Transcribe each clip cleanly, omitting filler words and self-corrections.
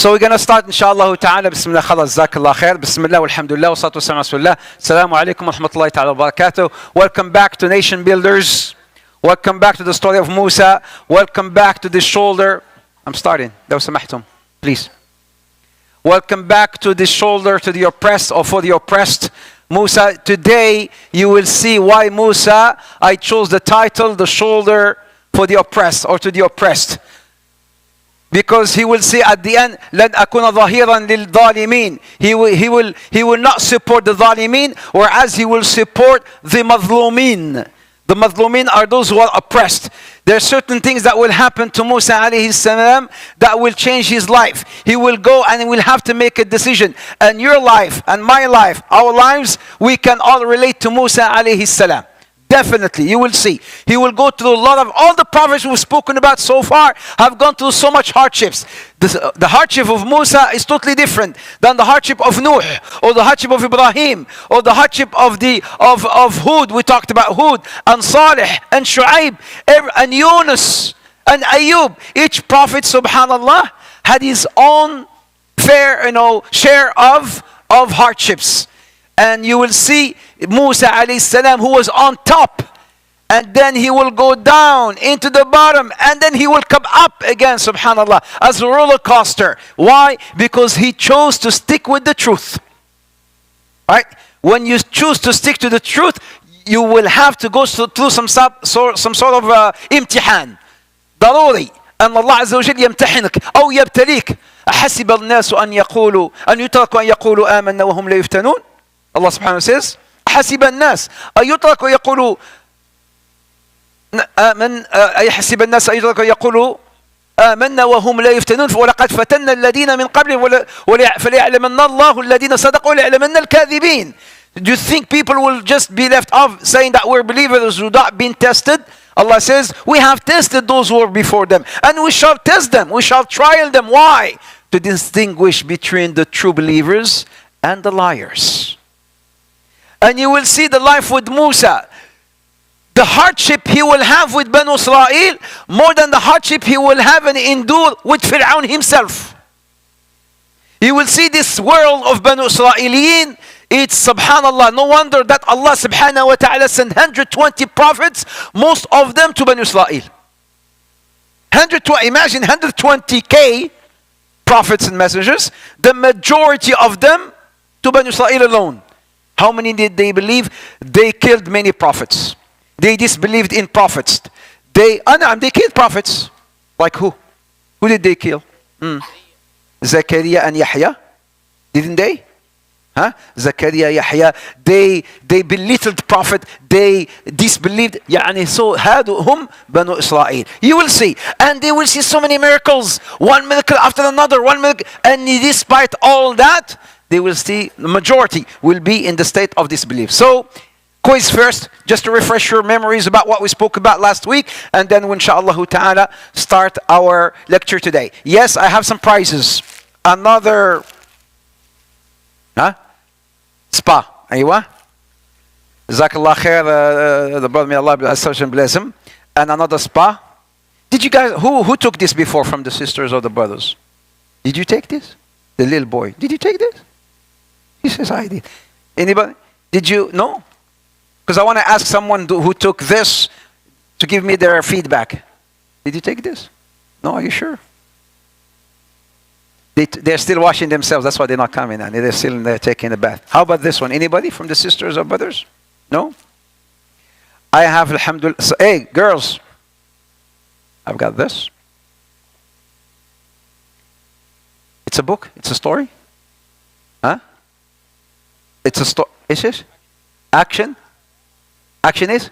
So we're going to start inshallah ta'ala. Bismillah, khalas, jazakallah khair. Bismillah, walhamdulillah, wa salatu wa salam ala rasulillah. Assalamu alaikum wa rahmatullahi ta'ala wa barakatuh. Welcome back to Nation Builders. Welcome back to the story of Musa. Welcome back to the shoulder. I'm starting. لو سمحتم, please. Welcome back to the shoulder to the oppressed or for the oppressed. Musa, today you will see why Musa, I chose the title, the shoulder for the oppressed or to the oppressed. Because he will say at the end, لَنْ أَكُونَ ظَهِيرًا لِلْظَالِمِينَ. He will not support the ظالمين, whereas he will support the مظلومين. The مظلومين are those who are oppressed. There are certain things that will happen to Musa alayhi salam that will change his life. He will go and he will have to make a decision. And your life and my life, our lives, we can all relate to Musa alayhi salam. Definitely, you will see. He will go through a lot of, all the prophets we've spoken about so far have gone through so much hardships. The hardship of Musa is totally different than the hardship of Nuh, or the hardship of Ibrahim, or the hardship of Hud. We talked about Hud, and Salih, and Shu'aib, and Yunus, and Ayub. Each prophet, subhanallah, had his own fair, share of hardships. And you will see Musa alayhi salam, who was on top, and then he will go down into the bottom, and then he will come up again, subhanallah, as a roller coaster. Why? Because he chose to stick with the truth. Right? When you choose to stick to the truth, you will have to go through some sort of imtihan. ضروري أن الله عز وجل يمتحنك أو يبتليك. أحسب الناس أن يتركوا أن يقولوا آمنا وهم لا يفتنون. Allah subhanahu wa ta'ala says, حسب الناس أيتركوا يقولوا أيحسب الناس أيتركوا يقولوا آمنا وهم لا يفتنون ولقد فتنا الذين من قبلهم فليعلمن الله الذين صدقوا وليعلمن الكاذبين. Do you think people will just be left off saying that we're believers without being tested? Allah says, we have tested those who were before them, and we shall test them, we shall trial them. Why? To distinguish between the true believers and the liars. And you will see the life with Musa. The hardship he will have with Banu Israel more than the hardship he will have and endure with Fir'aun himself. You will see this world of Banu Israeliyin. It's subhanallah, no wonder that Allah subhanahu wa ta'ala sent 120 prophets, most of them to Banu Israel. Imagine 120k prophets and messengers, the majority of them to Banu Israel alone. How many did they believe? They killed many prophets. They disbelieved in prophets. They killed prophets. Like who? Who did they kill? Zakaria and Yahya. Didn't they? Zakaria, Yahya. They belittled prophet. They disbelieved. So هادهم بنو إسرائيل. You will see. And they will see so many miracles. One miracle after another. One miracle. And despite all that, they will see, the majority will be in the state of disbelief. So, quiz first, just to refresh your memories about what we spoke about last week, and then inshallah ta'ala start our lecture today. Yes, I have some prizes. Another spa. Aywa. Jazakallah khair, the brother, may Allah bless him. And another spa. Did you guys, who took this before from the sisters or the brothers? Did you take this? The little boy. Did you take this? He says, I did. Anybody? Did you? No? Because I want to ask someone who took this to give me their feedback. Did you take this? No, are you sure? They're still washing themselves. That's why they're not coming. And they're still there taking a bath. How about this one? Anybody from the sisters or brothers? No? I have, alhamdulillah. So, hey, girls. I've got this. It's a book. It's a story. It's a story. Is it? Action? Action is?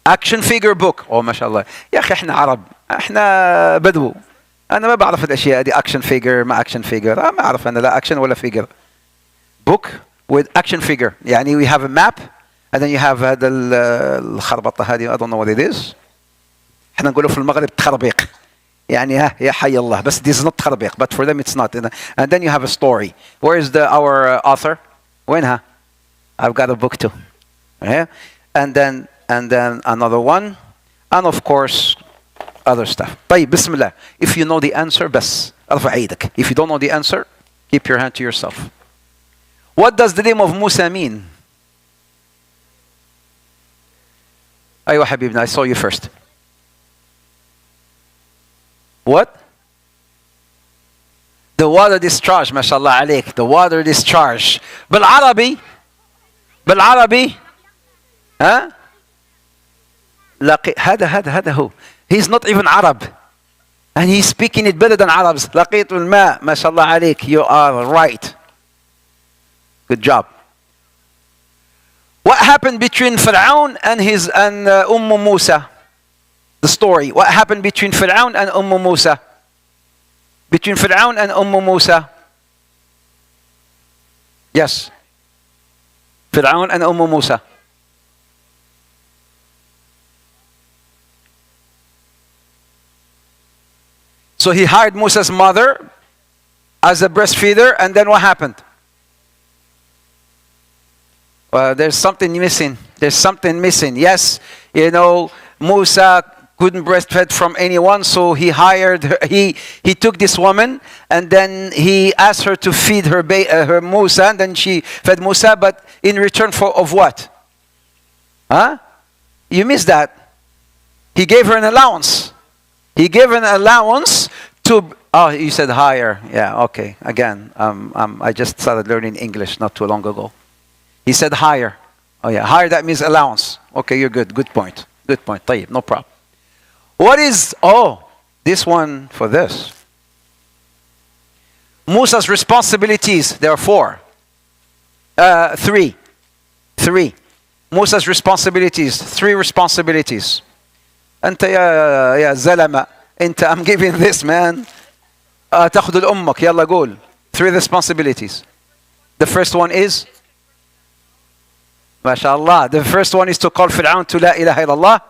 Action figure book. Oh, mashallah. يا أخي إحنا عرب. إحنا بدو. أنا ما بعرف الأشياء دي. Action figure ما action figure. ما أعرف أنا لا action ولا figure. Book with action figure. يعني we have a map and then you have هذا الخربطة هذه. I don't know what it is. إحنا نقوله في المغرب تخربيق. يعني يا حي الله. But this is not تخربيق. But for them it's not. And then you have a story. Where is our author? وينها? I've got a book too. Yeah? And then another one. And of course, other stuff. طيب, Bismillah. If you know the answer, بس. ارفع ايدك. If you don't know the answer, keep your hand to yourself. What does the name of Musa mean? أيوة حبيبنا, I saw you first. What? The water discharge, ما شاء الله عليك. The water discharge. بالعربي ها؟ هذا هو. He's not even Arab. And he's speaking it better than Arabs. لقيت الماء, ما شاء الله عليك. You are right. Good job. What happened between Fir'aun and Musa? The story. What happened between Fir'aun and Musa? Between Fir'aun and Musa. Yes. Fir'aun and Musa. So he hired Musa's mother as a breastfeeder, and then what happened? There's something missing. There's something missing. Yes, you know, Musa couldn't breastfeed from anyone, so he hired her. He took this woman, and then he asked her to feed her Musa, and then she fed Musa, but in return of what? Huh? You missed that. He gave her an allowance. He gave an allowance to. Oh, you said hire. Yeah, okay. Again, I just started learning English not too long ago. He said hire. Oh yeah, hire, that means allowance. Okay, you're good. Good point. Good point. طيب, no problem. What is, this one for this. Musa's responsibilities, there are four. Three. Musa's responsibilities, three responsibilities. أنت يا زلمة, I'm giving this, man. تأخذ الأمك, يلا قول. Three responsibilities. The first one is, MashaAllah. The first one is to call Fir'aun to La ilaha illallah.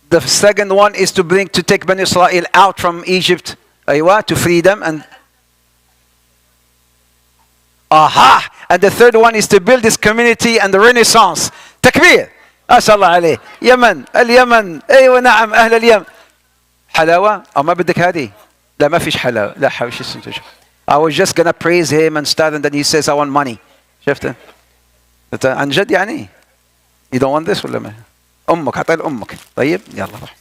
The second one is to take Bani Israel out from Egypt, to freedom. And and the third one is to build this community and the Renaissance. Takbir. ما شاء الله عليه. اليمن ايوه نعم اهل اليمن. حلاوة او ما بدك هذه؟ لا ما فيش حلاوة. لا حوش السنتج. I was just gonna praise him and start, and then he says I want money. شفت؟ عن جد يعني. You don't want this ولا ما؟ أمك عطيه لأمك. طيب يلا روح.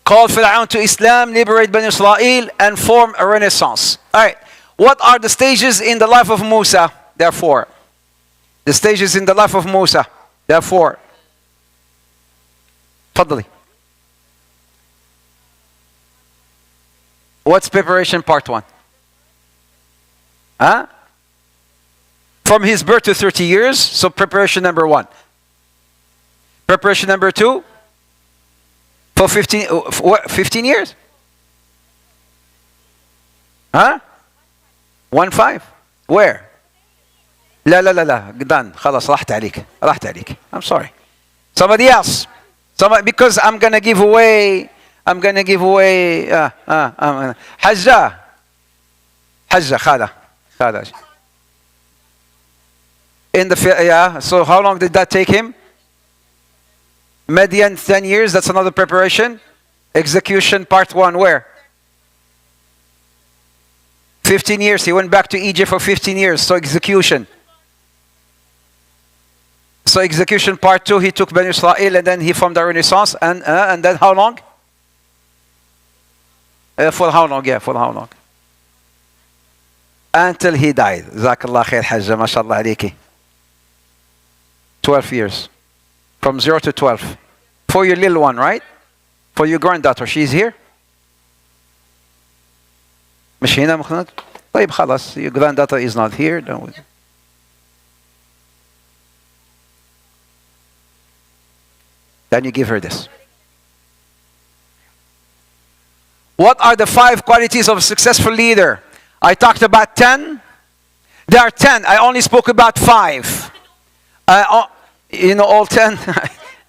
Call Fir'aun to Islam, liberate Bani Israel, and form a renaissance. All right. What are the stages in the life of Musa? Therefore, the stages in the life of Musa. Therefore, تفضلي. What's preparation part one? Huh? From his birth to 30 years, so preparation number one. Preparation number two, for 15 years? Huh? 1-5. Where? لا done. خلاص راحت عليك. I'm sorry. Somebody else. Because I'm gonna give away حجة خالة. So how long did that take him? Median 10 years, that's another preparation. Execution part one, where? 15 years, he went back to Egypt for 15 years, so execution. So execution part two, he took Bani Israel and then he formed the Renaissance, and then how long? For how long? Until he died. Jazakallah khair hajja, mashallah alayki. 12 years. From 0 to 12. For your little one, right? For your granddaughter, she's here? مش هنا مخنط؟ طيب خلاص, your granddaughter is not here. Then you give her this. What are the 5 qualities of a successful leader? I talked about 10. There are 10. I only spoke about 5. You know all 10?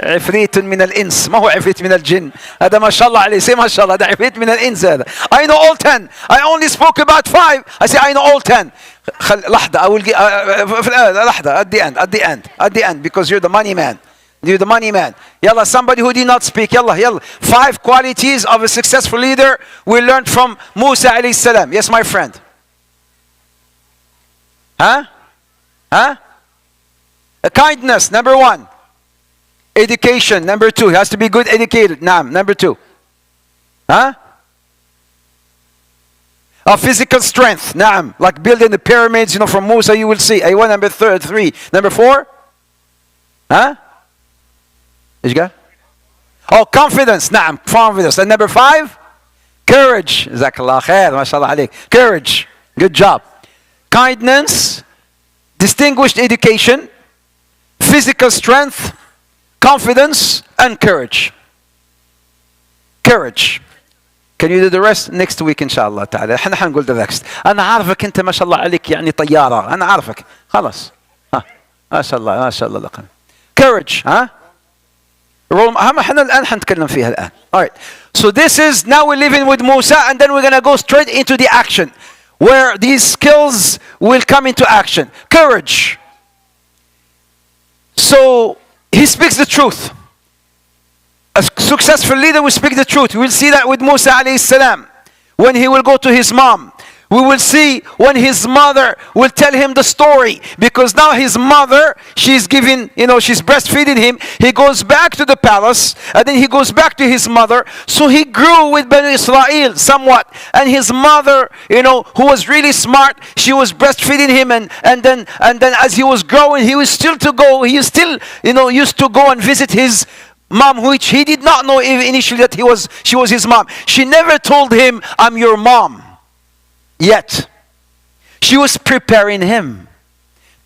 عفريت من الإنس, ما هو عفريت من الجن. هذا ما شاء الله عليه, say ما شاء الله, ده عفريت من الإنس هذا. I know all 10. I only spoke about 5. I say I know all 10. لحظة, I will give, لحظة, at the end, because you're the money man. You're the money man. Yalla, somebody who did not speak. Yalla, yalla. 5 qualities of a successful leader we learned from Musa alayhi salam. Yes, my friend. Huh? Huh? Kindness, number 1. Education, number 2. He has to be good educated. Naam, number 2. Huh? Physical strength. Naam. Like building the pyramids, from Musa, you will see. Aywa, number 3. Number 4? Huh? Is you got? Oh, confidence. Naam. Confidence. And number 5? Courage. Jazakallah khair. MashaAllah alayk. Courage. Good job. Kindness. Distinguished education. Physical strength. Confidence. And courage. Courage. Can you do the rest next week إن شاء الله تعالى. احنا حنقول the next. أنا عارفك أنت ما شاء الله عليك يعني طيارة. أنا عارفك. خلاص. ما شاء الله ما شاء الله لقنا. Courage. ها؟ احنا الآن حنتكلم فيها الآن. Alright. So this is, now we're living with Musa, and then we're going to go straight into the action where these skills will come into action. Courage. So he speaks the truth. A successful leader will speak the truth. We'll see that with Musa alayhi salam. When he will go to his mom. We will see when his mother will tell him the story. Because now his mother, she's giving, she's breastfeeding him. He goes back to the palace. And then he goes back to his mother. So he grew with Bani Israel somewhat. And his mother, who was really smart, she was breastfeeding him. And then as he was growing, he was still to go. He still, used to go and visit his mom, which he did not know initially that she was his mom. She never told him, I'm your mom. Yet. She was preparing him.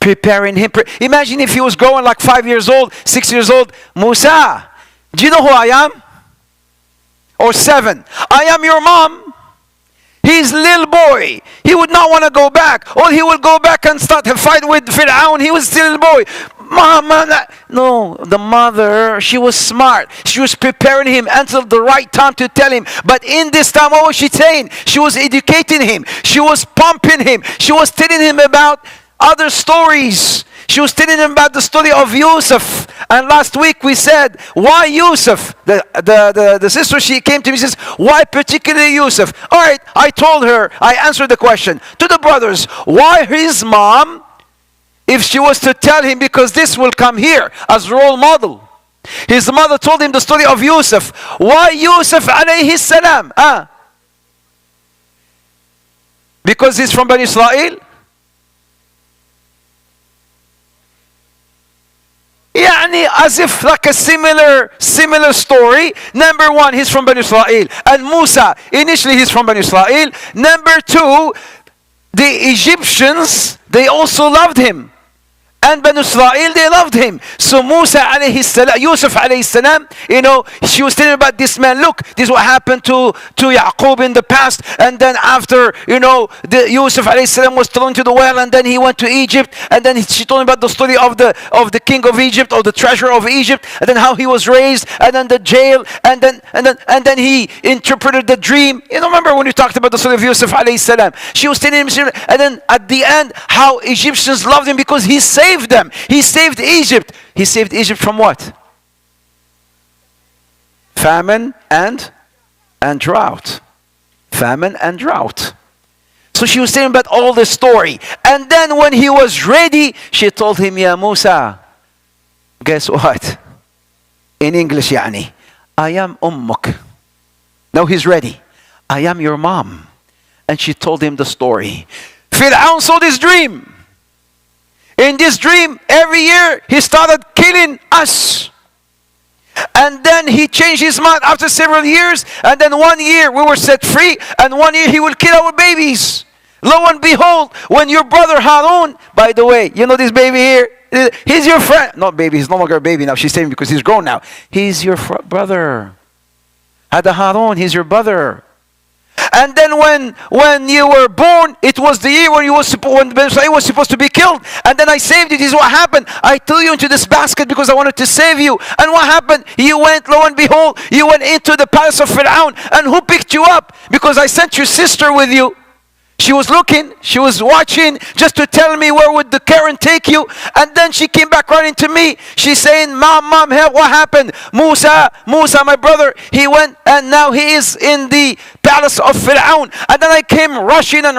Imagine if he was growing like 5 years old, 6 years old. Musa, do you know who I am? Or 7. I am your mom. He's a little boy. He would not want to go back. Or he will go back and start a fight with Fir'aun. He was still a boy. Mama, no, the mother, she was smart. She was preparing him until the right time to tell him. But in this time, what was she saying? She was educating him. She was pumping him. She was telling him about other stories. She was telling him about the story of Yusuf. And last week we said, why Yusuf? The sister, she came to me and says, why particularly Yusuf? All right, I told her, I answered the question. To the brothers, why his mom? If she was to tell him, because this will come here as role model. His mother told him the story of Yusuf. Why Yusuf alayhi salam? Because he's from Bani Israel? Yani as if like a similar story. Number 1, he's from Bani Israel. And Musa, initially he's from Bani Israel. Number 2, the Egyptians, they also loved him. And Banu Israel, they loved him. So Musa alayhi salam, Yusuf alayhi salam, she was telling about this man. Look, this is what happened to Yaqub in the past. And then after, Yusuf alayhi salam was thrown to the well, and then he went to Egypt. And then she told him about the story of the king of Egypt, or the treasure of Egypt, and then how he was raised, and then the jail, and then he interpreted the dream. Remember when we talked about the story of Yusuf alayhi salam? She was telling him, and then at the end, how Egyptians loved him because he saved them. He saved Egypt. He saved Egypt from what? Famine and drought. Famine and drought. So she was telling about all the story. And then when he was ready, she told him, Ya Musa, guess what? In English, يعني, I am ummuk. Now he's ready. I am your mom. And she told him the story. Fir'aun saw this dream. In this dream, every year, he started killing us. And then he changed his mind after several years. And then 1 year, we were set free. And 1 year, he will kill our babies. Lo and behold, when your brother Harun, by the way, this baby here, he's your friend. Not baby, he's no longer a baby now. She's saying because he's grown now. He's your brother. Hada Harun, he's your brother. And then when you were born, it was the year when Ben Israel was supposed to be killed. And then I saved you. This is what happened. I threw you into this basket because I wanted to save you. And what happened? You went, lo and behold, you went into the palace of Fir'aun. And who picked you up? Because I sent your sister with you. She was looking, she was watching just to tell me where would the current take you. And then she came back running to me. She's saying, Mom, hey, what happened? Musa, my brother, he went and now he is in the palace of Fir'aun. And then I came rushing and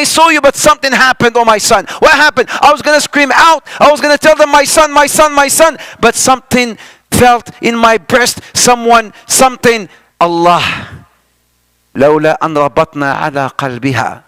I saw you, but something happened, oh my son. What happened? I was going to scream out. I was going to tell them, my son. But something felt in my breast, something. Allah. لولا أن ربطنا على قلبها.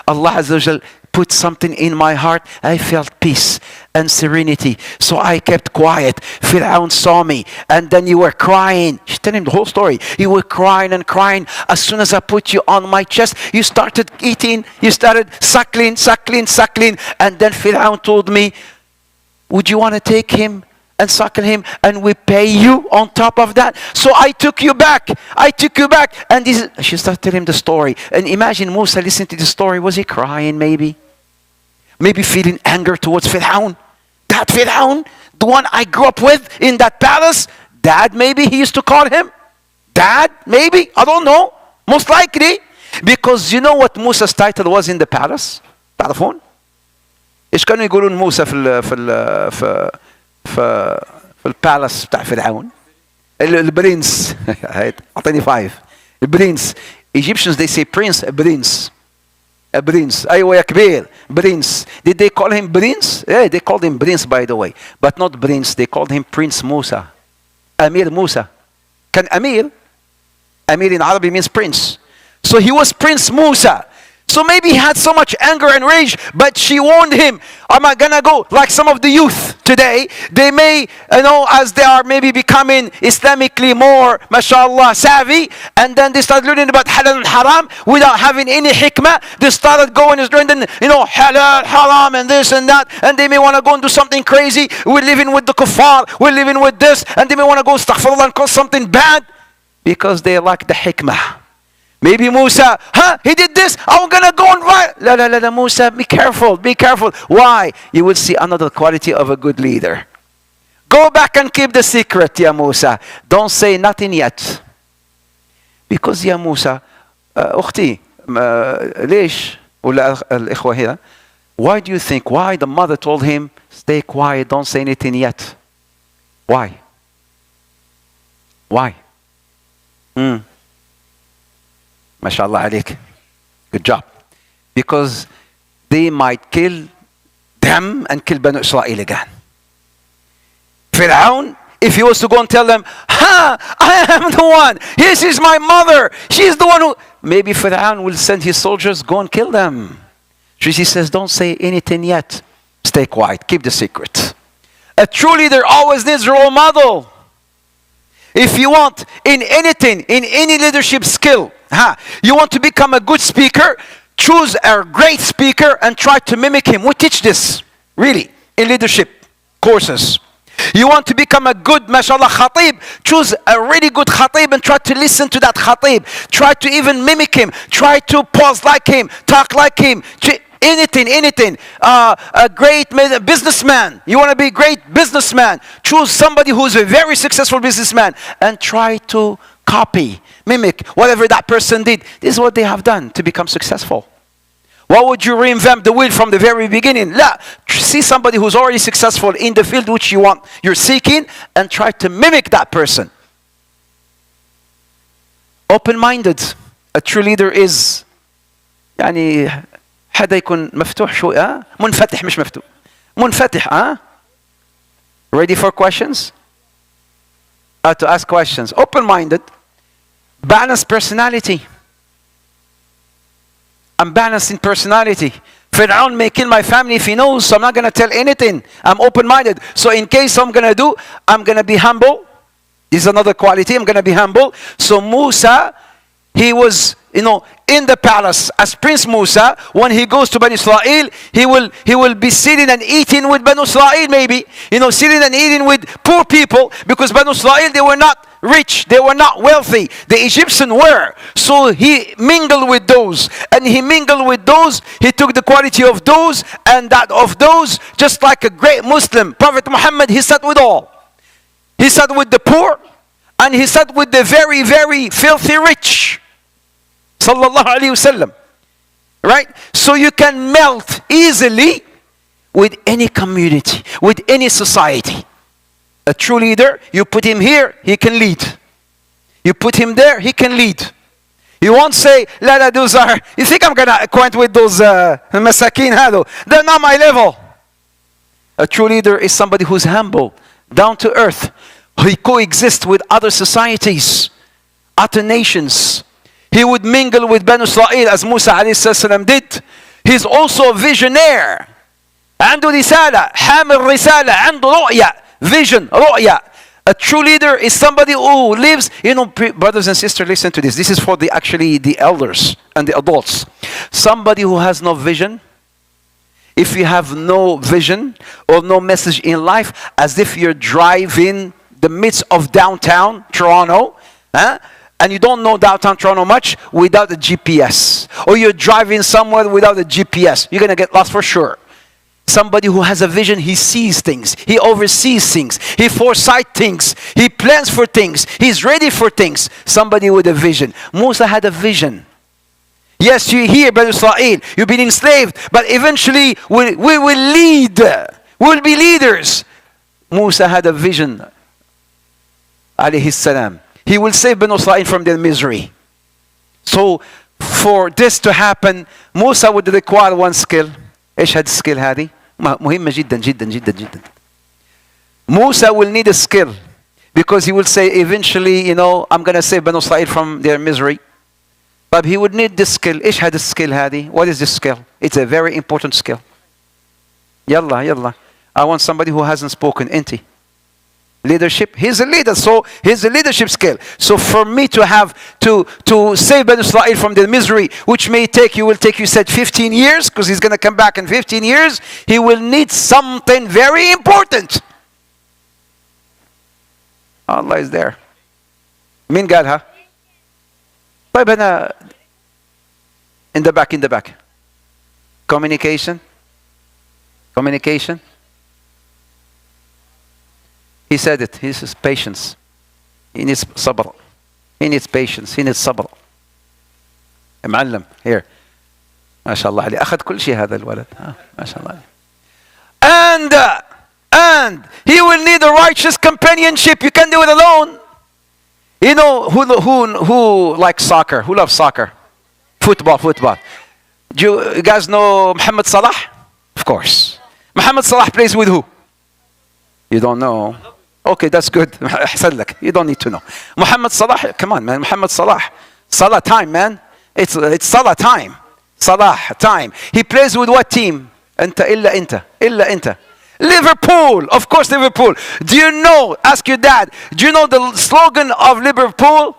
Allah Azza wa Jal put something in my heart. I felt peace and serenity. So I kept quiet. Fir'aun saw me. And then you were crying. She's telling him the whole story. You were crying and crying. As soon as I put you on my chest, you started eating. You started suckling. And then Fir'aun told me, would you want to take him and suckle him, and we pay you on top of that? So I took you back. And she started telling him the story. And imagine Musa listening to the story. Was he crying maybe? Maybe feeling anger towards Fir'aun. That Fir'aun, the one I grew up with in that palace. Dad, maybe he used to call him. Dad, maybe. I don't know. Most likely. Because you know what Musa's title was in the palace? تعرفون؟ إيش كانوا يقولون موسى في البالاس بتاع فرعون؟ البرنس. اعطيني 5. البرنس. Egyptians they say prince, a prince. ايوه يا كبير. Prince. Did they call him prince? Yeah, they called him prince by the way. But not prince, they called him Prince Musa. Amir Musa. كان أمير. أمير in Arabic means prince. So he was Prince Musa. So maybe he had so much anger and rage, but she warned him, I'm not gonna go like some of the youth today. They may, as they are maybe becoming Islamically more, mashallah, savvy, and then they start learning about halal and haram without having any hikmah. They started going and learning, halal, haram, and this and that, and they may want to go and do something crazy. We're living with the kuffar, we're living with this, and they may want to go astaghfirullah and cause something bad because they lack the hikmah. Maybe Musa, he did this, I'm going to go and fight. La, Musa, be careful. Why? You will see another quality of a good leader. Go back and keep the secret, ya Musa. Don't say nothing yet. Because ya Musa, أختي, ليش? ولا الإخوة هنا. Why do you think, why the mother told him, stay quiet, don't say anything yet? Why? MashaAllah عليك. Good job. Because they might kill them and kill Banu Israel again. Fir'aun, if he was to go and tell them, I am the one. This is my mother. She's the one who... Maybe Fir'aun will send his soldiers, go and kill them. She says, don't say anything yet. Stay quiet. Keep the secret. A true leader always needs a role model. If you want, in anything, in any leadership skill, you want to become a good speaker, choose a great speaker and try to mimic him. We teach this, really, in leadership courses. You want to become a good, mashallah, khatib, choose a really good khatib and try to listen to that khatib. Try to even mimic him. Try to pause like him, talk like him. Anything. A great businessman. You want to be a great businessman. Choose somebody who's a very successful businessman and try to copy, mimic whatever that person did. This is what they have done to become successful. Why would you reinvent the wheel from the very beginning? See somebody who's already successful in the field which you're seeking, and try to mimic that person. Open-minded. A true leader is حدا يكون مفتوح شوي منفتح مش مفتوح منفتح Ready for questions? To ask questions. Open-minded. Balanced personality. I'm balanced in personality. Fir'aun may kill my family if he knows, so I'm not going to tell anything. I'm open-minded. So in case I'm going to do, I'm going to be humble. This is another quality. I'm going to be humble. So Musa, he was, in the palace as Prince Musa. When he goes to Banu Israel, he will be sitting and eating with Banu Israel maybe. Sitting and eating with poor people, because Banu Israel, they were not rich, they were not wealthy. The Egyptians were. So he mingled with those. And he mingled with those. He took the quality of those and that of those. Just like a great Muslim, Prophet Muhammad, he sat with all. He sat with the poor. And he sat with the very, very filthy rich. Sallallahu alayhi wasallam. Right? So you can melt easily with any community, with any society. A true leader, you put him here, he can lead. You put him there, he can lead. You won't say, "Lala, those are," you think I'm going to acquaint with those masakin hado? They're not my level. A true leader is somebody who's humble, down to earth. He coexists with other societies, other nations. He would mingle with Banu Israel as Musa alayhi salam did. He's also a visionaire. عنده رسالة, حامل رسالة, عنده رؤية, vision, رؤية. A true leader is somebody who lives, brothers and sisters, listen to this. This is for the elders and the adults. Somebody who has no vision. If you have no vision or no message in life, as if you're driving the midst of downtown Toronto, and you don't know downtown Toronto much without a GPS. Or you're driving somewhere without a GPS. You're going to get lost for sure. Somebody who has a vision, he sees things. He oversees things. He foresights things. He plans for things. He's ready for things. Somebody with a vision. Musa had a vision. Yes, you hear, Banu Israel, you've been enslaved, but eventually we will lead. We'll be leaders. Musa had a vision. Alayhi salam. He will save Banu Israel from their misery. So for this to happen, Musa would require one skill. ايش هذه السكيل هذه؟ مهمة جدا جدا جدا جدا. Musa will need a skill because he will say eventually, I'm going to save Banu Israel from their misery. But he would need this skill. ايش هذه السكيل هذه? What is this skill? It's a very important skill. يلا. I want somebody who hasn't spoken. انت. Leadership. He's a leader, so he's a leadership skill. So for me to have to save Banu Israel from their misery, which will take you said 15 years, because he's going to come back in 15 years, he will need something very important. Allah is there. مين قالها؟ طيب أنا in the back. Communication. He said it. He says patience. He needs sabr. He needs patience. He needs sabr. معلم here. ما شاء الله عليه. أخذ كل شيء هذا الولد. ما شاء الله عليه. And he will need a righteous companionship. You can't do it alone. Who likes soccer? Who loves soccer? Football. Do you guys know Muhammad Salah? Of course. Muhammad Salah plays with who? You don't know. Okay, that's good. أحسن لك. You don't need to know. Muhammad Salah, come on, man. Muhammad Salah. Salah time, man. It's Salah time. Salah time. He plays with what team? إلا أنت. Liverpool. Of course, Liverpool. Do you know? Ask your dad. Do you know the slogan of Liverpool?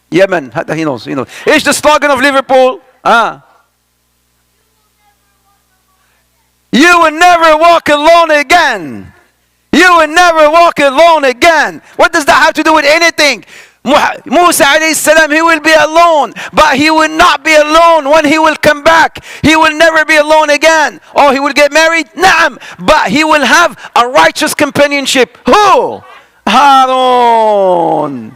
Yemen. He knows. إيش the slogan of Liverpool? You will never walk alone again. You will never walk alone again. What does that have to do with anything? Musa alayhi salam, he will be alone, but he will not be alone when he will come back. He will never be alone again. Or he will get married? Naam. But he will have a righteous companionship. Who? Harun.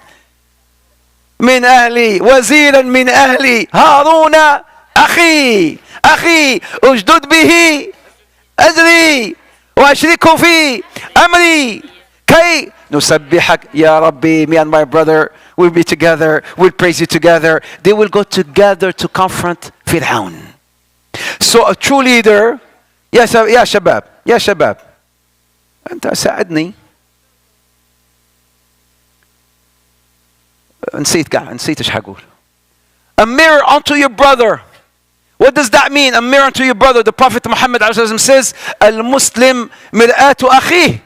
من أهلي وزيرا من أهلي هارون أخي أشدد به أزري وأشركه في أمري كي نسبحك يا ربي. Me and my brother will be together. We'll praise you together. They will go together to confront Fir'aun. So a true leader. يا شباب أنت ساعدني. نسيت إيش حقول. A mirror unto your brother. What does that mean? A mirror unto your brother. The Prophet Muhammad says, Al-Muslim mir'atu akhi.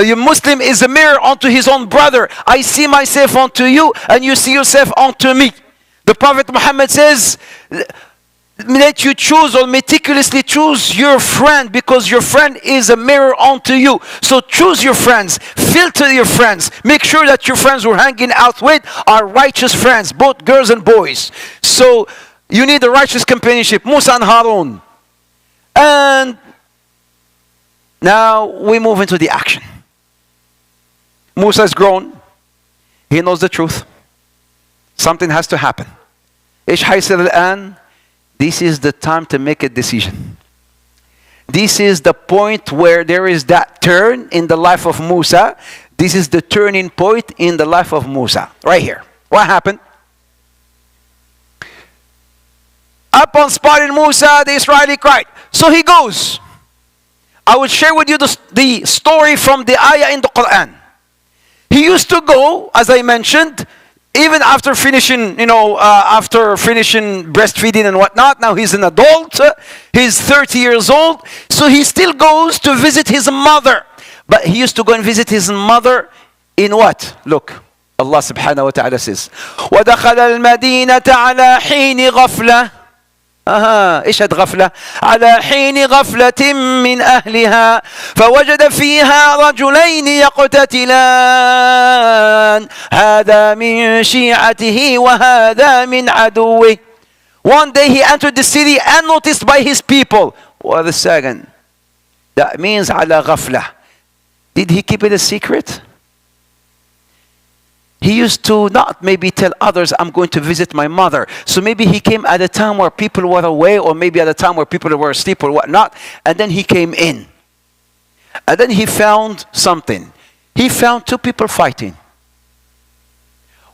Your Muslim is a mirror unto his own brother. I see myself unto you, and you see yourself unto me. The Prophet Muhammad says, let you choose or meticulously choose your friend, because your friend is a mirror unto you. So choose your friends, filter your friends, make sure that your friends we're hanging out with are righteous friends, both girls and boys. So you need a righteous companionship. Musa and Harun. And now we move into the action. Musa is grown. He knows the truth. Something has to happen. إيش حيصير الآن؟ This is the time to make a decision. This is the point where there is that turn in the life of Musa. This is the turning point in the life of Musa. Right here. What happened? Upon spotting Musa, the Israeli cried. So he goes. I will share with you the story from the ayah in the Quran. He used to go, as I mentioned, even after finishing, after finishing breastfeeding and whatnot. Now he's an adult. He's 30 years old. So he still goes to visit his mother. But he used to go and visit his mother in what? Look, Allah subhanahu wa ta'ala says, وَدَخَلَ الْمَدِينَةَ عَلَى حِينِ غَفْلَةٍ إيش هاد غفلة؟ على حين غفلة من أهلها فوجد فيها رجلين يقتتلان هذا من شيعته وهذا من عدوه. One day he entered the city unnoticed by his people. What a second. That means على غفلة. Did he keep it a secret? He used to not maybe tell others, I'm going to visit my mother. So maybe he came at a time where people were away, or maybe at a time where people were asleep or whatnot. And then he came in. And then he found something. He found two people fighting.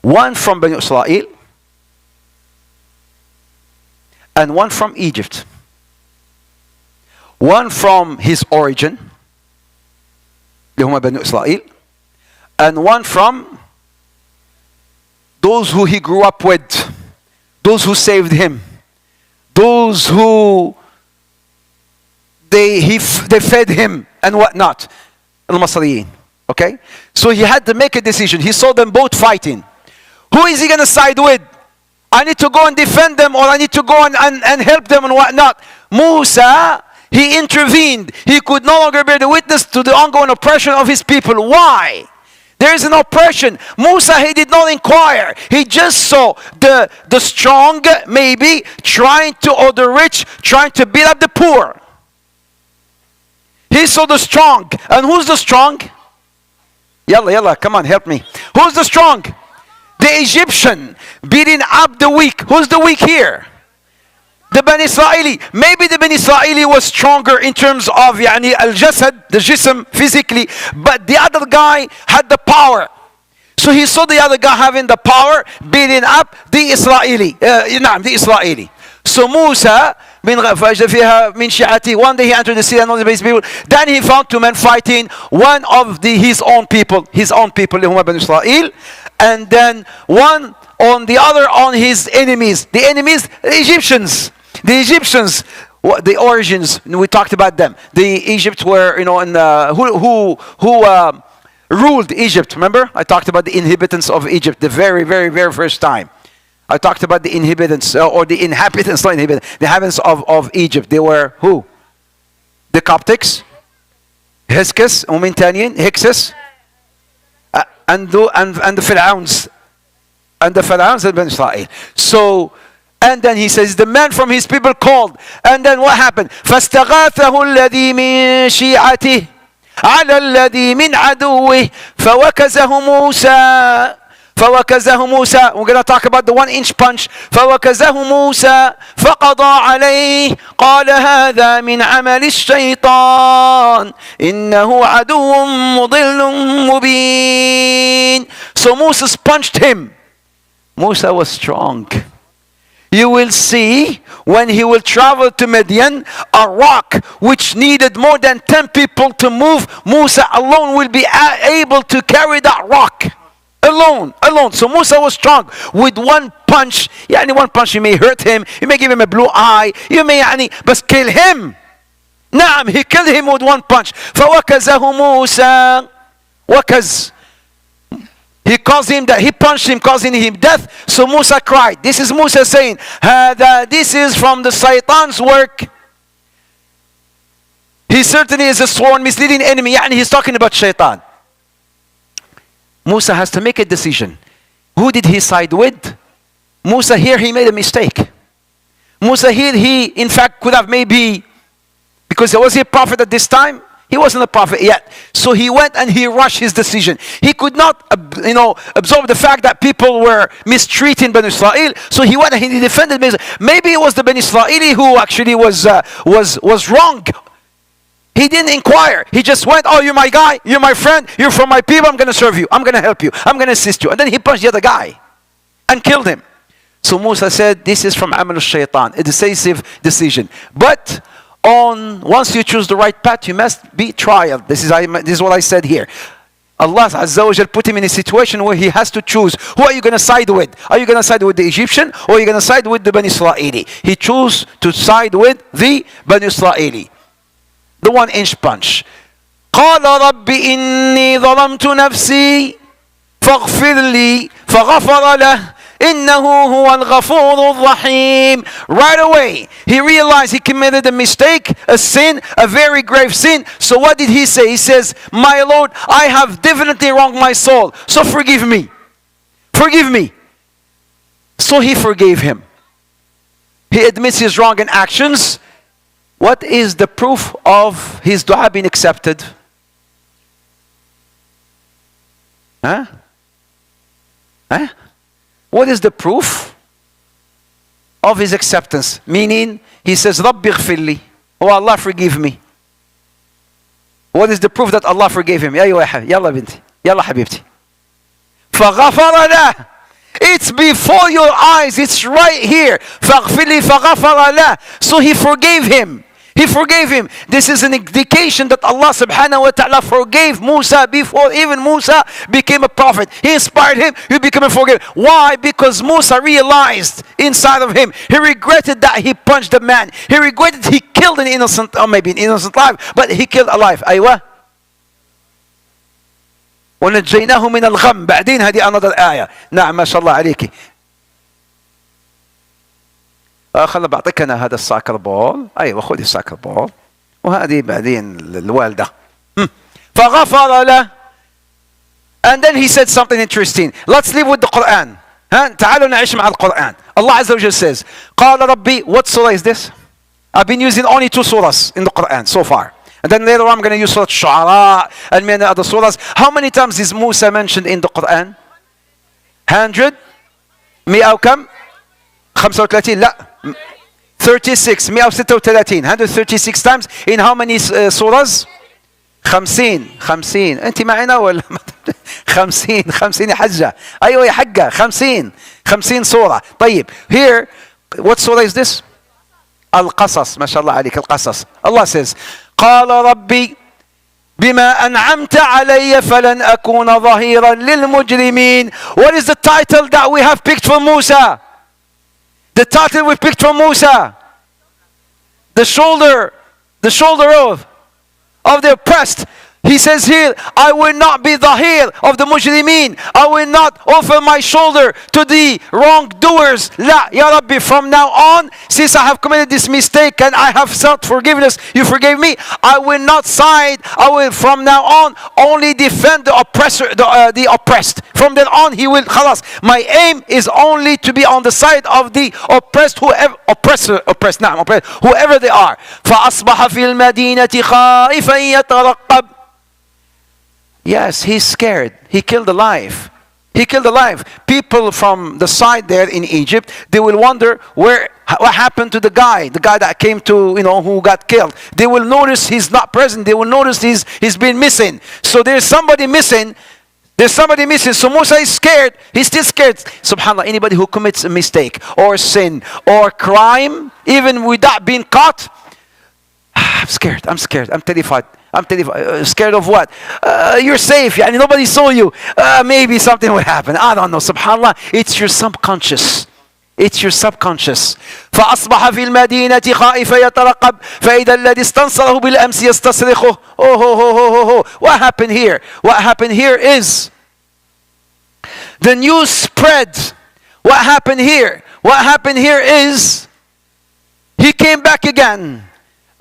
One from Bani Israel and one from Egypt. One from his origin, اللي هم Bani Israel, and one from those who he grew up with, those who saved him, those who they fed him and whatnot. Al-Masriyin. Okay? So he had to make a decision. He saw them both fighting. Who is he going to side with? I need to go and defend them, or I need to go and help them and whatnot. Musa, he intervened. He could no longer bear the witness to the ongoing oppression of his people. Why? There is an oppression. Musa, he did not inquire. He just saw the strong, maybe, or the rich, trying to beat up the poor. He saw the strong. And who's the strong? Yalla, come on, help me. Who's the strong? The Egyptian beating up the weak. Who's the weak here? The Bani Israeli. Maybe the Bani Israeli was stronger in terms of al-jasad, the jism, physically, but the other guy had the power. So he saw the other guy having the power, beating up the Israeli. The Israeli. So Musa, one day he entered the city and all the base people. Then he found two men fighting, one of his own people, Bani Israel, and then one on the other on his enemies. The enemies, the Egyptians. The Egyptians, the origins, we talked about them. The Egypt were, who ruled Egypt. Remember? I talked about the inhabitants of Egypt the very, very, very first time. I talked about the inhabitants, or the inhabitants, not inhabitants, the inhabitants of Egypt. They were who? The Coptics, Hyksos, Hyksos, and the Pharaohs. And the Pharaohs of Bani Israel. So, and then he says, the man from his people called. And then what happened? فَاسْتَغَاثَهُ الَّذِي مِنْ شِيعَتِهِ عَلَى الَّذِي مِنْ عَدُوِّهِ فَوَكَزَهُ مُوسَى. We're going to talk about the 1-inch punch. فَوَكَزَهُ مُوسَى فَقَضَى عَلَيْهِ قَالَ هَذَا مِنْ عَمَلِ الشَّيْطَانِ إِنَّهُ عَدُوٌ مُضِلٌّ مُبِينٌ. So Moses punched him. Musa was strong. You will see when he will travel to Midian, a rock which needed more than 10 people to move, Musa alone will be able to carry that rock. Alone. So Musa was strong. With one punch, one punch you may hurt him, you may give him a blue eye, you may but kill him. Naam, he killed him with one punch. فَوَكَزَهُ مُوسَى وَكَز. He caused him that he punched him, causing him death. So Musa cried. This is Musa saying, this is from the Shaitan's work. He certainly is a sworn misleading enemy. He's talking about Shaitan. Musa has to make a decision. Who did he side with? Musa here, he made a mistake. Musa here, he in fact could have maybe, because there was a prophet at this time, He wasn't a prophet yet. So he went and he rushed his decision. He could not, absorb the fact that people were mistreating Bani Israel. So he went and he defended Bani Israel. Maybe it was the Bani Israeli who actually was wrong. He didn't inquire. He just went, oh, you're my guy, you're my friend, you're from my people, I'm going to serve you, I'm going to help you, I'm going to assist you. And then he punched the other guy and killed him. So Musa said, this is from Amal al-Shaytan, a decisive decision. But once you choose the right path, you must be trialed. This is what I said here. Allah Azza wa Jal put him in a situation where he has to choose. Who are you going to side with? Are you going to side with the Egyptian or are you going to side with the Bani Israeli? He chose to side with the Bani Israeli. The 1-inch punch. قال رب إني ظلمت نفسي فاغفر لي فغفر له إنه هو الغفور الرحيم. Right away, he realized he committed a mistake, a sin, a very grave sin. So what did he say? He says, my Lord, I have definitely wronged my soul. So forgive me. Forgive me. So he forgave him. He admits his wrong in actions. What is the proof of his dua being accepted? Huh? Huh? What is the proof of his acceptance? Meaning, he says, Rabbi ghfirli. Oh Allah, forgive me. What is the proof that Allah forgave him? Yalla binti. Yalla habibti. فَغَفَرَ لَهُ. It's before your eyes. It's right here. فَغْفِرْلِي فَغَفَرَ لَهُ. So he forgave him. He forgave him. This is an indication that Allah subhanahu wa ta'ala forgave Musa before even Musa became a prophet. He inspired him. He became a forgiver. Why? Because Musa realized inside of him. He regretted that he punched the man. He regretted he killed an innocent, or maybe an innocent life, but he killed a life. أيوة. ونجيناه من الغم. بعدين هذه another آية. نعم ما شاء الله عليك. خلنا بعطيك انا هذا الساكر بول. ايوه خذي الساكر بول وهذه بعدين الوالده. فغفر له. And then he said something interesting. Let's live with the Quran. تعالوا نعيش مع القرآن. Allah Azza wa Jal says, قال ربي. What surah is this? I've been using only 2 surahs in the Quran so far. And then later on I'm going to use Surah Shu'ara and many other surahs. How many times is Musa mentioned in the Quran? 100? 100 وكم؟ 35 لا 36 136 136 times in how many surahs 50 انت معنا ولا 50 يا حجة ايوه يا حجة 50 سورة طيب here what surah is this القصص ما شاء الله عليك القصص Allah says قال ربي بما أنعمت علي فلن أكون ظهيرا للمجرمين. What is the title that we have picked for Musa? The title we picked from Musa, the shoulder of the oppressed. He says here, I will not be dhahir of the mujrimeen. I will not offer my shoulder to the wrongdoers. La, Ya Rabbi, from now on, since I have committed this mistake and I have sought forgiveness, you forgave me, I will not side. I will from now on only defend the oppressor, the oppressed. From then on, he will, khalas. My aim is only to be on the side of the oppressed, whoever they are. فَأَصْبَحَ فِي الْمَدِينَةِ خَائِفًا يَتَرَقَّبُ. Yes, he's scared. He killed a life. People from the side there in Egypt, they will wonder what happened to the guy that came to, who got killed. They will notice he's not present. They will notice he's been missing. So there's somebody missing. So Musa is scared. He's still scared. SubhanAllah, anybody who commits a mistake or sin or crime, even without being caught, I'm scared. I'm terrified. Scared of what? You're safe. Nobody saw you. Maybe something will happen. I don't know. SubhanAllah, it's your subconscious. فأصبح في المدينة خائفا يترقب فإذا الذي استنصره بالأمس يستصرخه. What happened here? What happened here is the news spread. What happened here is he came back again.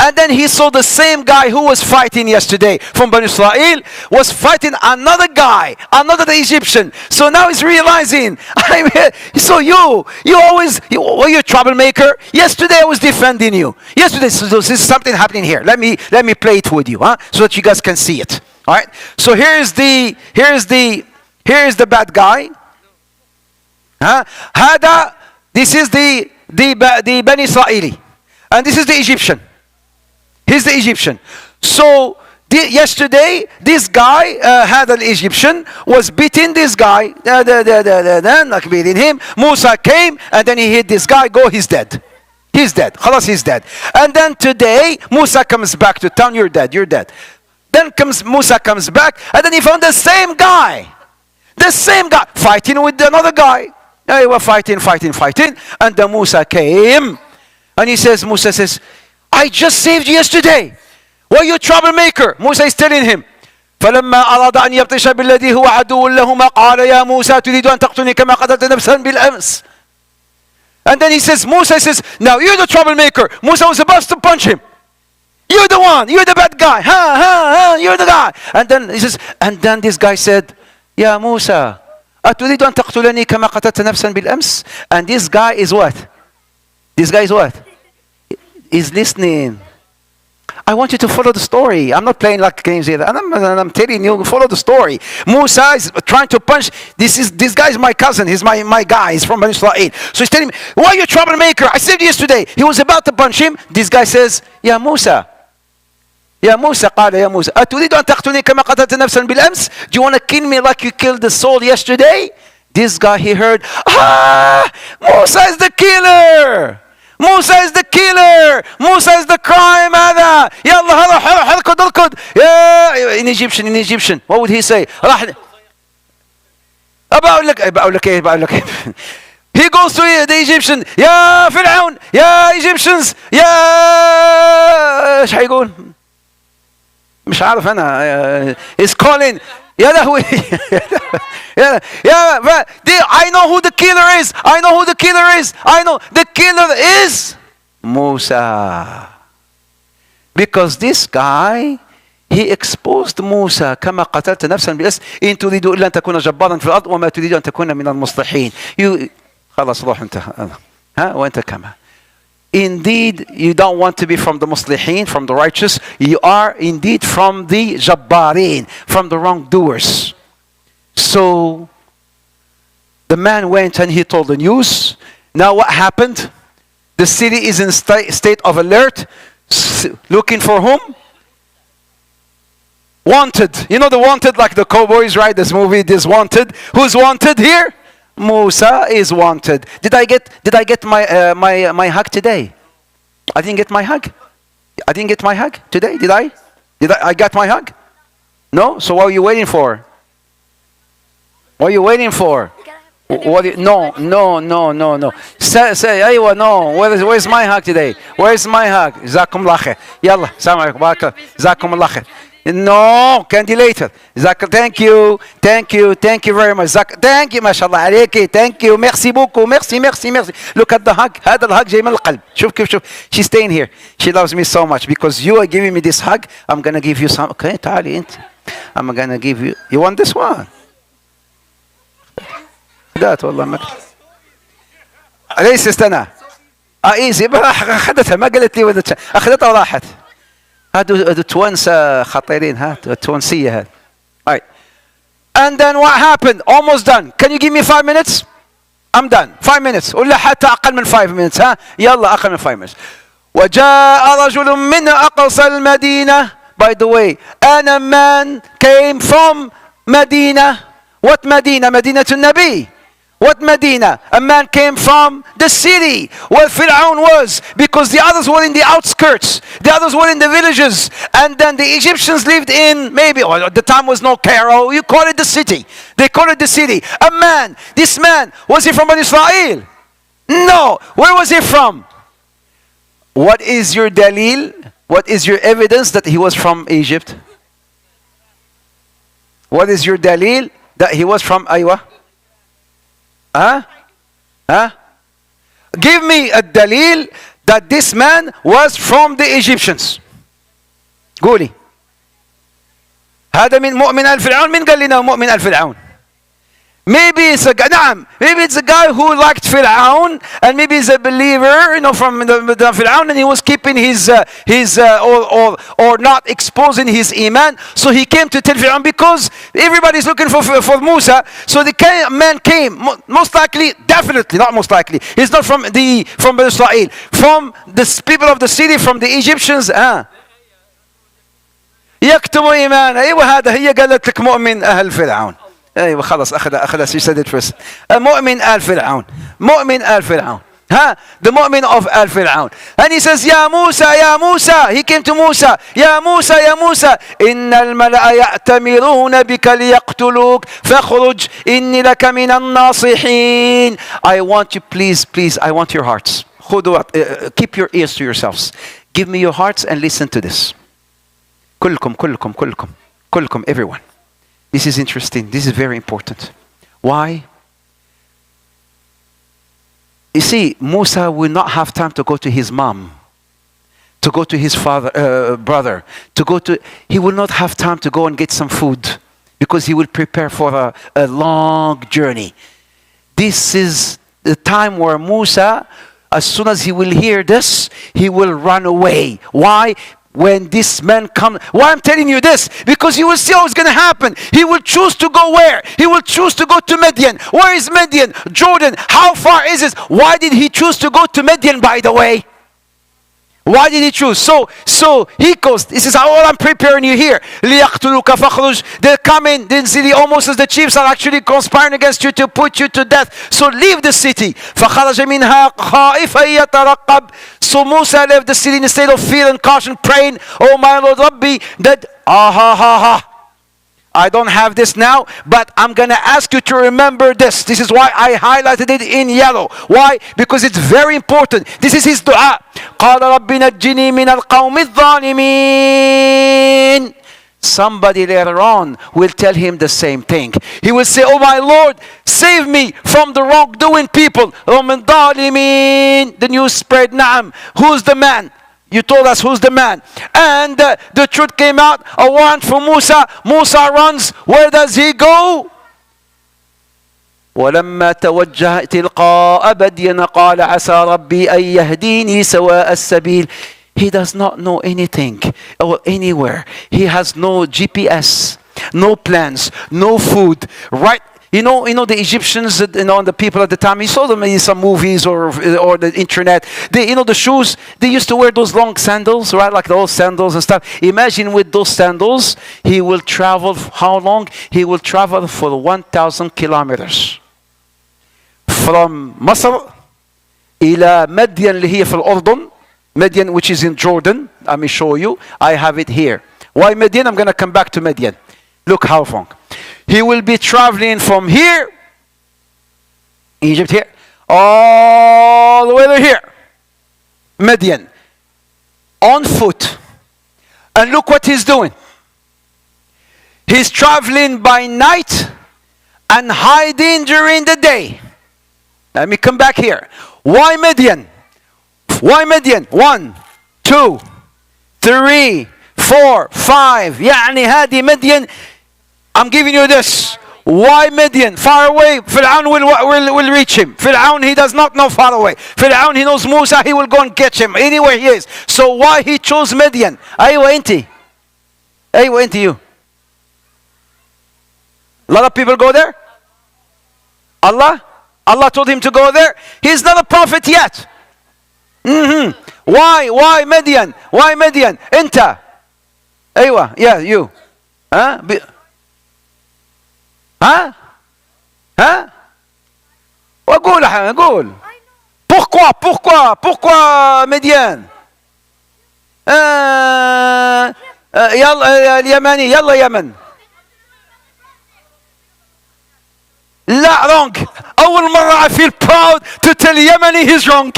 And then he saw the same guy who was fighting yesterday from Bani Israel was fighting another guy, another Egyptian. So now he's realizing, so you always, were you a troublemaker? Yesterday I was defending you. Yesterday, so this is something happening here. Let me play it with you, so that you guys can see it. All right. So here's the bad guy. هذا, this is the Bani Israeli, and this is the Egyptian. He's the Egyptian. So yesterday, this guy, هذا Egyptian, was beating this guy, like beating him. Musa came, and then he hit this guy. He's dead. He's dead. خلاص, he's dead. And then today, Musa comes back to town. You're dead. You're dead. Then Musa comes back, and then he found the same guy. The same guy fighting with another guy. They were fighting. And then Musa came, and Musa says, I just saved you yesterday. Were you a troublemaker? Musa is telling him. فلما أراد أن يبطش بالذي هو عدو لهما قال يا موسى تريد أن تقتلني كما قتلت نفسا بالأمس. And then Musa says, now you're the troublemaker. Musa was about to punch him. You're the one. You're the bad guy. You're the guy. And then this guy said, يا موسى أتريد أن تقتلني كما قتلت نفسا بالأمس. And this guy is what? Is listening. I want you to follow the story. I'm not playing like games here. And I'm telling you, follow the story. Musa is trying to punch. This guy is my cousin. He's my guy. He's from Bani Israel. So he's telling me, why are you a troublemaker? I said yesterday. He was about to punch him. This guy says, يا موسى قال يا موسى أتريد أن تقتلني كما قتلت نفسا بالأمس? Do you want to kill me like you killed the soul yesterday? This guy, he heard, Musa is the killer. Musa is the killer. Musa is the crime. هذا يلا هلا اركض in Egyptian. What would he say? بقول لك He goes to the Egyptian. يا فرعون يا Egyptians يا ايش حيقول؟ مش عارف أنا. He's calling. يا لهوي. I know who the killer is. I know the killer is Musa. Because this guy, he exposed Musa كما قتلت نفسا بالأمس إن تريد إلا أن تكون جبارا في الأرض وما تريد أن تكون من المصلحين. خلاص روح أنت. وأنت كما. Indeed, you don't want to be from the muslihin, from the righteous. You are indeed from the jabbarin, from the wrongdoers. So the man went and he told the news. Now what happened? The city is in state of alert, looking for whom? Wanted. You know the wanted, like the cowboys, right? This movie, this wanted. Who's wanted here? Musa is wanted. Did I get my hug today? I didn't get my hug. I didn't get my hug today. Did I? I got my hug? No. So what are you waiting for? What are you waiting for? No. Say, أيوة, no. Where's my hug today? Where's my hug? جزاكم الله خير. يلا السلام عليكم. بارك جزاكم الله خير. No, can do later. Thank you very much. Thank you, mashallah عليكي. Thank you, merci beaucoup, merci. Look at the hug. هذا الهug جاي من القلب. شوف. She's staying here. She loves me so much because you are giving me this hug. I'm gonna give you some. Okay, تعالي انت. I'm gonna give you. You want this one? ذات والله ما. ليش استنى. easy. أخذتها ما قالت لي وذا. أخذتها وراحت. هادو توانسة خطيرين التونسية هاد. Alright. And then what happened? Almost done. Can you give me 5 minutes? I'm done. 5 minutes. ولا حتى أقل من 5 minutes. يلا أقل من 5 minutes. وجاء رجل من أقصى المدينة. By the way, and a man came from Medina. What Medina? مدينة النبي. What Medina? A man came from the city where Fir'aun was, because the others were in the outskirts. The others were in the villages. And then the Egyptians lived in, maybe, at the time was no Cairo. You call it the city. They call it the city. A man. This man, was he from Bani Israel? No. Where was he from? What is your dalil? What is your evidence that he was from Egypt? What is your dalil that he was from Aywa? Give me a dalil that this man was from the Egyptians. قولي. هذا من مؤمن آل فرعون. من قال لنا مؤمن آل فرعون؟ Maybe it's a guy, maybe it's a guy who liked Fir'aun, and maybe he's a believer, from the Fir'aun, and he was keeping his or not exposing his iman. So he came to tell Fir'aun because everybody's looking for Musa. So the man came, most likely, definitely, not most likely. He's not from Israel, from the people of the city, from the Egyptians. يكتم إيمان. أيوة هذا هي قالت لك مؤمن أهل فرعون. ايوه خلاص اخذ she said it first. مؤمن آل فرعون. مؤمن آل فرعون. The مؤمن of آل فرعون. And he says يا موسى يا موسى. He came to Musa. يا موسى يا موسى إن الملأ يأتمرون بك ليقتلوك فاخرج إني لك من الناصحين. I want you, please, I want your hearts. Keep your ears to yourselves. Give me your hearts and listen to this. كلكم everyone. This is interesting. This is very important. Why? You see, Musa will not have time to go to his mom, to go to his brother, he will not have time to go and get some food because he will prepare for a long journey. This is the time where Musa, as soon as he will hear this, he will run away. Why? When this man comes, why I'm telling you this? Because you will see what's going to happen. He will choose to go where? He will choose to go to Midian. Where is Midian? Jordan. How far is it? Why did he choose to go to Midian, by the way? Why did he choose? So he goes, this is all I'm preparing you here. They're coming, then see almost as the chiefs are actually conspiring against you to put you to death. So leave the city. So Musa left the city in a state of fear and caution, praying, oh my Lord Rabbi, that I don't have this now, but I'm going to ask you to remember this. This is why I highlighted it in yellow. Why? Because it's very important. This is his dua. قَالَ رَبِّ نَجِّنِي مِنَ الْقَوْمِ الظَّالِمِينَ. Somebody later on will tell him the same thing. He will say, oh my Lord, save me from the wrongdoing people. وَمِنْ ظَالِمِينَ. Then you spread, na'am. Who's the man? You told us who's the man. And the truth came out. A warrant for Musa. Musa runs. Where does he go? ولما توجه تلقاء مدين قال عسى ربي أن يهديني سواء السبيل. He does not know anything or anywhere. He has no GPS, no plans, no food. Right? You know the Egyptians, and the people at the time, you saw them in some movies or the internet. The shoes, they used to wear those long sandals, right? Like the old sandals and stuff. Imagine with those sandals, he will travel, how long? He will travel for 1,000 kilometers. From Masr إلى مدين اللي هي في الأردن. Midian, which is in Jordan. Let me show you. I have it here. Why Midian? I'm going to come back to Midian. Look how long. He will be traveling from here, Egypt here, all the way to here, Midian, on foot. And look what he's doing. He's traveling by night and hiding during the day. Let me come back here. Why Midian? Why Midian? 1, 2, 3, 4, 5. يعني هذه مدين. I'm giving you this. Why Midian? Far away. Fir'aun will reach him. Fir'aun, he does not know far away. Fir'aun, he knows Musa. He will go and catch him anywhere he is. So why he chose Midian? أيوة أنتِ. أيوة أنتِ you. A lot of people go there. Allah told him to go there. He's not a prophet yet. Why Midian? Why Midian? أنت. أيوة. Yeah, you. وقول pourquoi Midian? يلا اليمني يلا يمن. لا wrong. أول مرة I feel proud to tell Yemeni he's wrong.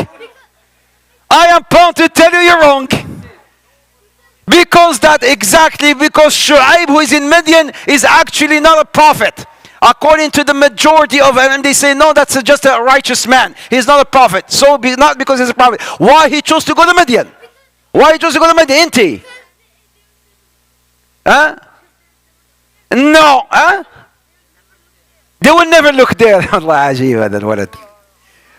I am proud to tell you you're wrong. Because Shu'aib, who is in Midian, is actually not a prophet. According to the majority of them, they say, no, that's just a righteous man. He's not a prophet. So not because he's a prophet. Why he chose to go to Midian? Why he chose to go to Midian? Inti? Huh? No. Huh? They will never look there. Allah ajib hada al-walad.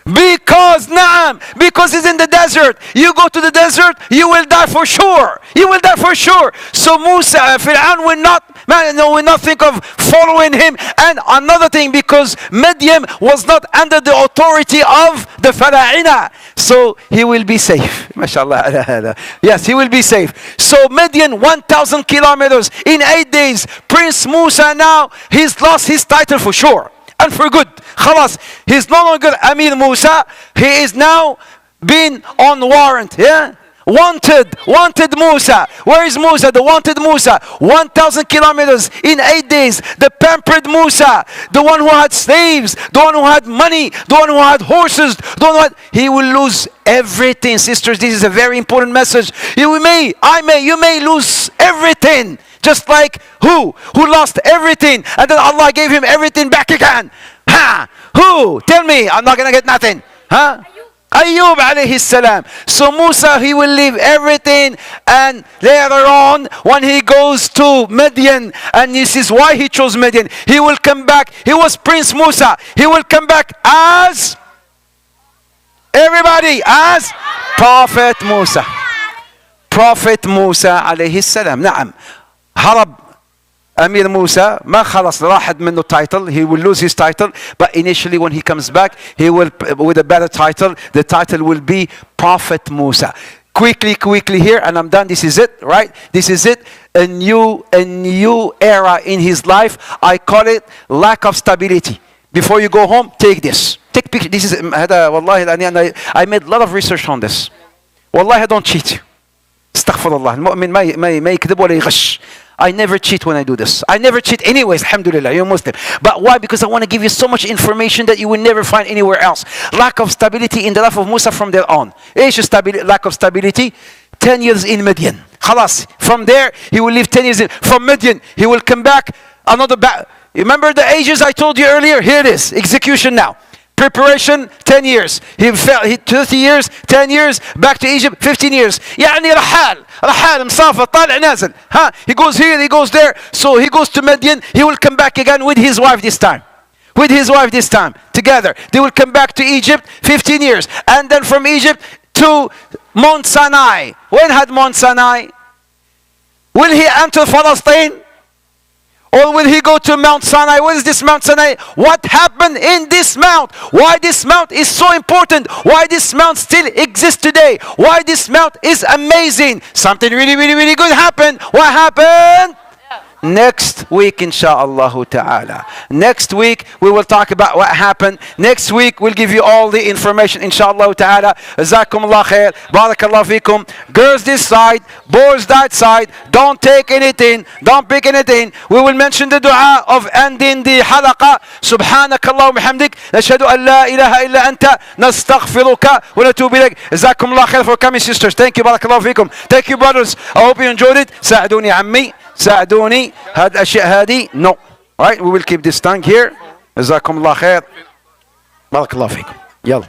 Because, naam, because it's in the desert. You go to the desert, you will die for sure. You will die for sure. So Musa, Fir'aun will not think of following him. And another thing, because Midian was not under the authority of the Fara'ina. So he will be safe. MashaAllah. Yes, he will be safe. So Midian, 1,000 kilometers in 8 days. Prince Musa now, he's lost his title for sure. And for good. Khalas. He's no longer Amir Musa. He is now been on warrant. Yeah? Wanted Musa. Where is Musa? The wanted Musa. 1,000 kilometers in 8 days. The pampered Musa. The one who had slaves. The one who had money. The one who had horses. The one who had... He will lose everything. Sisters, this is a very important message. You may lose everything. Just like who lost everything and then Allah gave him everything back again. Ha! Who? Tell me. I'm not going to get nothing. Huh? Ayub alayhi salam. So Musa, he will leave everything, and later on when he goes to Midian and he sees why he chose Midian, he will come back. He was Prince Musa. He will come back as everybody, as Prophet Musa. Prophet Musa alayhi salam. Naam. هرب أمير موسى ما خلص راحت منه title. He will lose his title, but initially when he comes back he will with a better title. The title will be Prophet Musa. Quickly here, and I'm done. This is it, right? This is it. A new era in his life. I call it lack of stability. Before you go home, take this. Take picture. This is هذا والله I made a lot of research on this. والله I don't cheat. استغفر الله. المؤمن ما يكذب ولا يغش. I never cheat when I do this. I never cheat anyways, alhamdulillah, you're Muslim. But why? Because I want to give you so much information that you will never find anywhere else. Lack of stability in the life of Musa from there on. Lack of stability? 10 years in Midian. Khalas. From there, he will live 10 years in. From Midian, he will come back. Remember the ages I told you earlier? Here it is. Execution now. Preparation, 10 years. He 30 years, 10 years. Back to Egypt, 15 years. يعني رحال مسافر طالع نازل. He goes here, he goes there. So he goes to Midian. He will come back again with his wife this time. Together. They will come back to Egypt, 15 years. And then from Egypt to Mount Sinai. When had Mount Sinai? Will he enter Palestine? Or will he go to Mount Sinai? What is this Mount Sinai? What happened in this mount? Why this mount is so important? Why this mount still exists today? Why this mount is amazing? Something really good happened. What happened? Next week, inshallah ta'ala. Next week, we will talk about what happened. Next week, we'll give you all the information, inshallah ta'ala. Jazakumullah khair. Barakallah fikum. Girls this side, boys that side. Don't take anything. Don't pick anything. We will mention the dua of ending the halaqa. Subhanakallah wa bihamdik. Nashhadu an la ilaha illa anta. Nastaghfiruka wa natubu ilayk. Jazakumullah khair for coming, sisters. Thank you. Barakallah fikum. Thank you, brothers. I hope you enjoyed it. ساعدوني عمي. ساعدوني هاد الأشياء هذه no. Right, we will keep this tongue here. جزاكم الله خير. بارك الله فيكم. يلا.